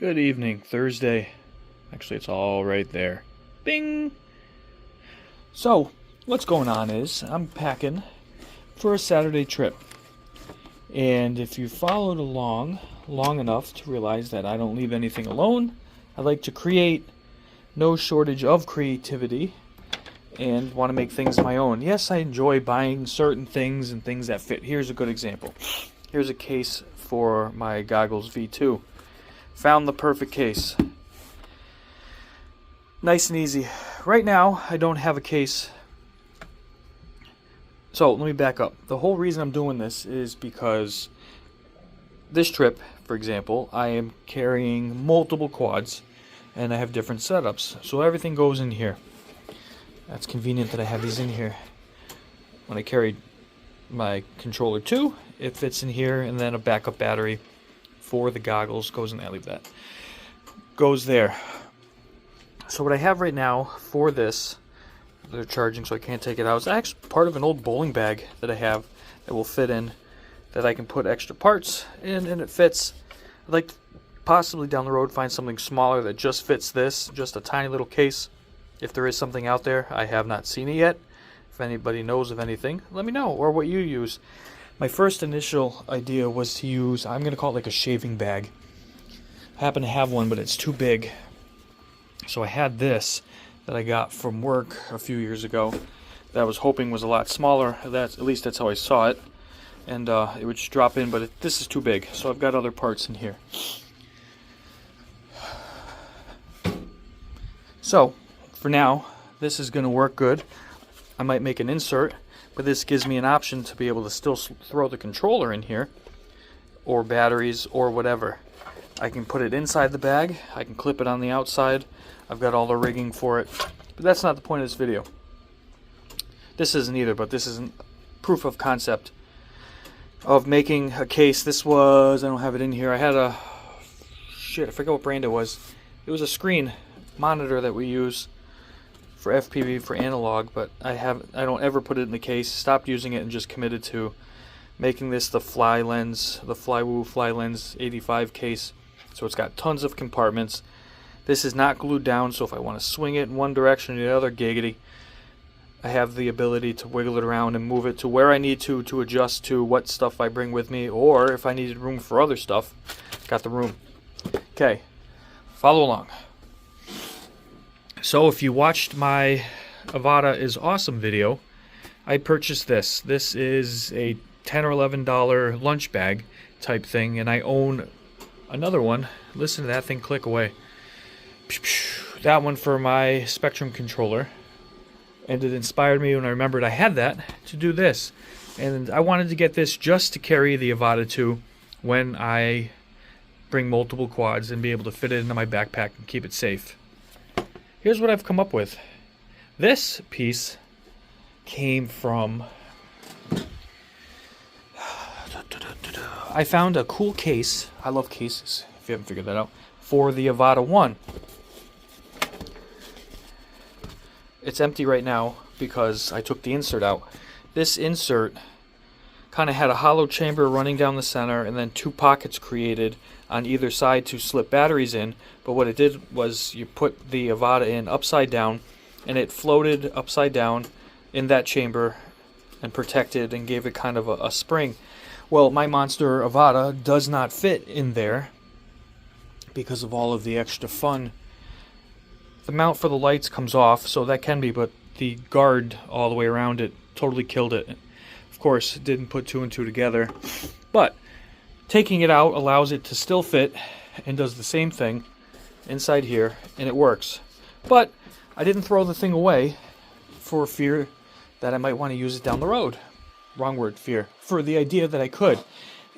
Good evening, Thursday. Actually, it's all right there. Bing! So, what's going on is I'm packing for a Saturday trip. And if you followed along long enough to realize that I don't leave anything alone, I like to create, no shortage of creativity, and want to make things my own. Yes, I enjoy buying certain things and things that fit. Here's a good example. Here's a case for my goggles V2. Found the perfect case. Nice and easy. Right now, I don't have a case. So, let me back up. The whole reason I'm doing this is because this trip, for example, I am carrying multiple quads and I have different setups. So everything goes in here. That's convenient that I have these in here. When I carried my controller 2, it fits in here, and then a backup battery for the goggles goes in there. I leave that. Goes there. So what I have right now for this, they're charging so I can't take it out. It's actually part of an old bowling bag that I have that will fit in, that I can put extra parts in, and it fits. I'd like to possibly down the road find something smaller that just fits this, just a tiny little case. If there is something out there, I have not seen it yet. If anybody knows of anything, let me know, or what you use. My first initial idea was to use, I'm going to call it like a shaving bag. I happen to have one, but it's too big. So I had this that I got from work a few years ago that I was hoping was a lot smaller. At least that's how I saw it. And it would just drop in, but this is too big. So I've got other parts in here. So, for now, this is going to work good. I might make an insert, but this gives me an option to be able to still throw the controller in here, or batteries, or whatever. I can put it inside the bag, I can clip it on the outside, I've got all the rigging for it, but that's not the point of this video. This isn't either, but this is proof of concept of making a case. This was, I don't have it in here, I had a, I forget what brand it was. It was a screen monitor that we use for FPV, for analog, but I don't ever put it in the case. Stopped using it and just committed to making this the Fly Lens 85 case. So it's got tons of compartments. This is not glued down, so if I want to swing it in one direction or the other, giggity, I have the ability to wiggle it around and move it to where I need to adjust to what stuff I bring with me, or if I needed room for other stuff, got the room. Okay, follow along. So if you watched my Avata is awesome video, I purchased this. This is a $10 or $11 lunch bag type thing, and I own another one. Listen to that thing click away. That one for my Spectrum controller. And it inspired me when I remembered I had that to do this. And I wanted to get this just to carry the Avata 2 when I bring multiple quads and be able to fit it into my backpack and keep it safe. Here's what I've come up with. This piece came from, I found a cool case, I love cases, if you haven't figured that out, for the Avata 1. It's empty right now because I took the insert out. This insert kind of had a hollow chamber running down the center and then two pockets created on either side to slip batteries in, but what it did was you put the Avata in upside down and it floated upside down in that chamber and protected and gave it kind of a spring. Well, my monster Avata does not fit in there because of all of the extra fun. The mount for the lights comes off, so that can be, but the guard all the way around it totally killed it. Of course, it didn't put two and two together, but taking it out allows it to still fit and does the same thing inside here, and it works. But I didn't throw the thing away for fear that I might want to use it down the road. Wrong word, fear. For the idea that I could.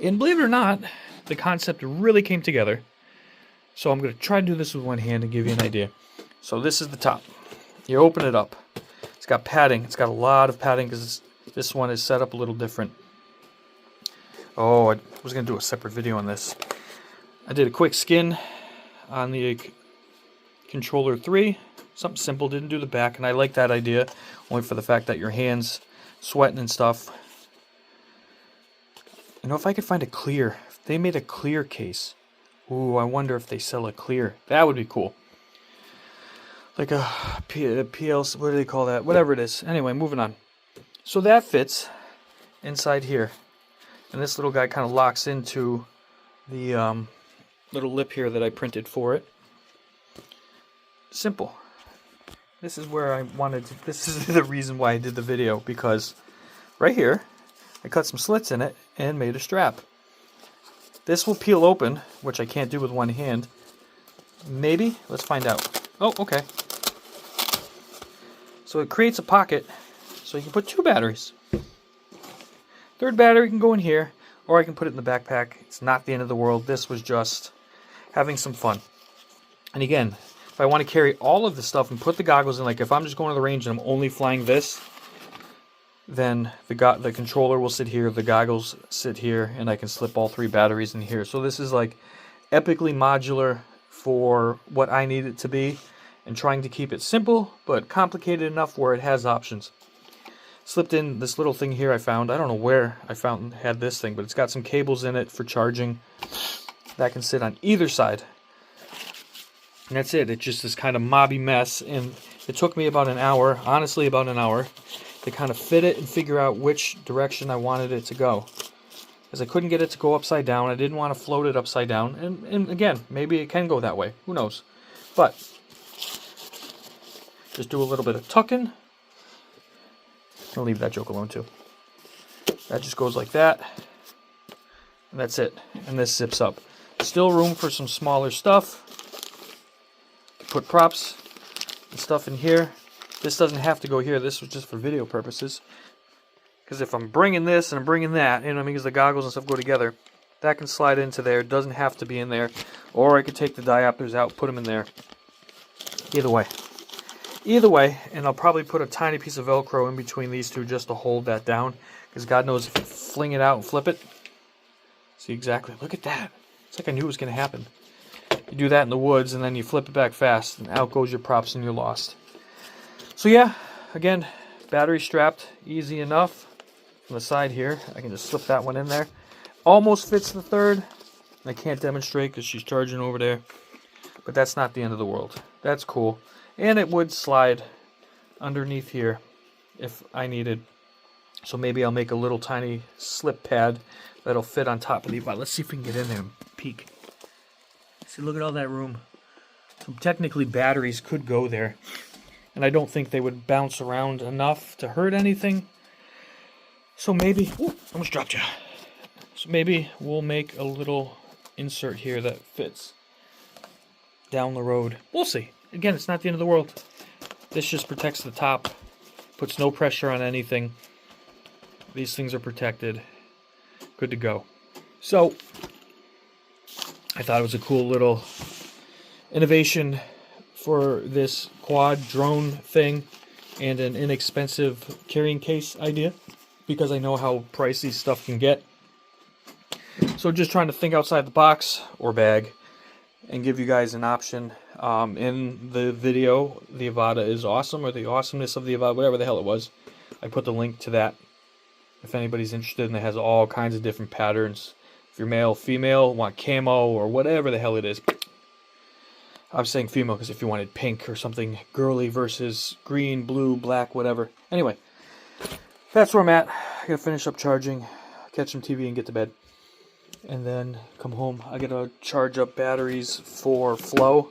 And believe it or not, the concept really came together. So I'm going to try to do this with one hand and give you an idea. So this is the top. You open it up. It's got padding. It's got a lot of padding because this one is set up a little different. Oh, I was going to do a separate video on this. I did a quick skin on the controller 3. Something simple, didn't do the back, and I like that idea, only for the fact that your hands sweating and stuff. You know, if I could find a clear, if they made a clear case, Ooh, I wonder if they sell it clear. That would be cool. Like a PLC, what do they call that? Whatever it is. Anyway, moving on. So that fits inside here. And this little guy kind of locks into the little lip here that I printed for it. Simple. This is where I wanted to, this is the reason why I did the video, because right here I cut some slits in it and made a strap. This will peel open, which I can't do with one hand. Maybe? Let's find out. Oh, okay. So it creates a pocket so you can put 2 batteries. Third battery can go in here, or I can put it in the backpack. It's not the end of the world. This was just having some fun. And again, if I want to carry all of the stuff and put the goggles in, like if I'm just going to the range and I'm only flying this, then the controller will sit here, the goggles sit here, and I can slip all 3 batteries in here. So this is like epically modular for what I need it to be, and trying to keep it simple but complicated enough where it has options. Slipped in this little thing here I found. I don't know where I found had this thing, but it's got some cables in it for charging that can sit on either side. And that's it. It's just this kind of mobby mess, and it took me about an hour, honestly about an hour, to kind of fit it and figure out which direction I wanted it to go. Because I couldn't get it to go upside down. I didn't want to float it upside down. And again, maybe it can go that way. Who knows? But just do a little bit of tucking. I'll leave that joke alone too. That just goes like that. And that's it. And this zips up. Still room for some smaller stuff. Put props and stuff in here. This doesn't have to go here. This was just for video purposes. Because if I'm bringing this and I'm bringing that, you know what I mean, because the goggles and stuff go together, that can slide into there. It doesn't have to be in there. Or I could take the diopters out, put them in there. Either way. Either way, and I'll probably put a tiny piece of Velcro in between these two just to hold that down. Because God knows if you fling it out and flip it, see exactly, look at that. It's like I knew it was going to happen. You do that in the woods and then you flip it back fast and out goes your props and you're lost. So yeah, again, battery strapped, easy enough. On the side here, I can just slip that one in there. Almost fits the third. I can't demonstrate because she's charging over there. But that's not the end of the world. That's cool. And it would slide underneath here if I needed. So maybe I'll make a little tiny slip pad that'll fit on top of the avata. Let's see if we can get in there and peek. See, look at all that room. So technically batteries could go there. And I don't think they would bounce around enough to hurt anything. So maybe, ooh, almost dropped you. So maybe we'll make a little insert here that fits down the road. We'll see. Again, it's not the end of the world. This just protects the top, puts no pressure on anything. These things are protected. Good to go. So, I thought it was a cool little innovation for this quad drone thing and an inexpensive carrying case idea, because I know how pricey stuff can get. So just trying to think outside the box, or bag, and give you guys an option. In the video, the avata is awesome, or the awesomeness of the avata, whatever the hell it was. I put the link to that if anybody's interested, and it has all kinds of different patterns. If you're male, female, want camo, or whatever the hell it is. I'm saying female because if you wanted pink or something girly versus green, blue, black, whatever. Anyway, that's where I'm at. I gotta finish up charging, catch some TV, and get to bed. And then come home. I gotta charge up batteries for flow.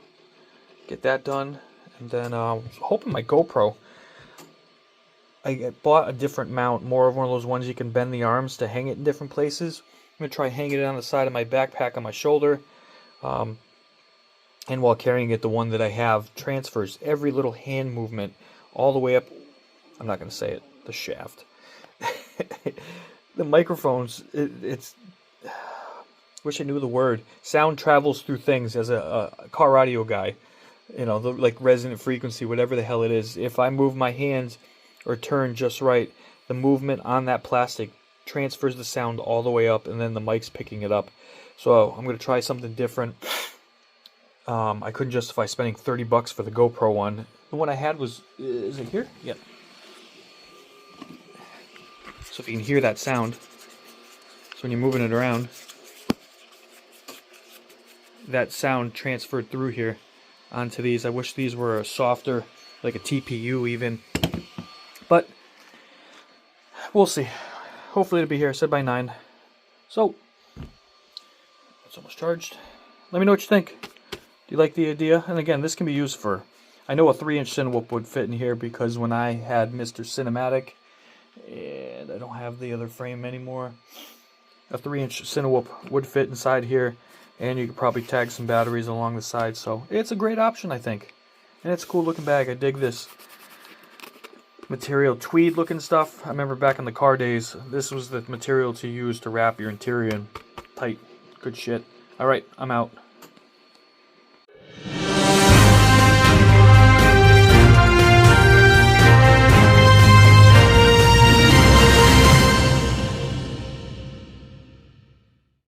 Get that done. And then hoping my GoPro. I bought a different mount, more of one of those ones you can bend the arms to hang it in different places. I'm gonna try hanging it on the side of my backpack on my shoulder. And while carrying it, the one that I have transfers every little hand movement all the way up. I'm not going to say it. The shaft. The microphones, it's... Wish I knew the word. Sound travels through things as a car audio guy. You know, the like resonant frequency, whatever the hell it is. If I move my hands or turn just right, the movement on that plastic transfers the sound all the way up, and then the mic's picking it up. So I'm going to try something different. I couldn't justify spending $30 for the GoPro one. The one I had was, is it here? Yeah. So if you can hear that sound, so when you're moving it around, that sound transferred through here onto these. I wish these were softer, like a TPU even. But we'll see. Hopefully it'll be here. I said by 9. So, it's almost charged. Let me know what you think. Do you like the idea? And again, this can be used for... I know a 3-inch Cinewhoop would fit in here because when I had Mr. Cinematic, and I don't have the other frame anymore, a 3-inch Cinewhoop would fit inside here, and you could probably tag some batteries along the side. So it's a great option, I think. And it's a cool looking bag. I dig this material, tweed looking stuff. I remember back in the car days, this was the material to use to wrap your interior in tight. Good shit. Alright, I'm out.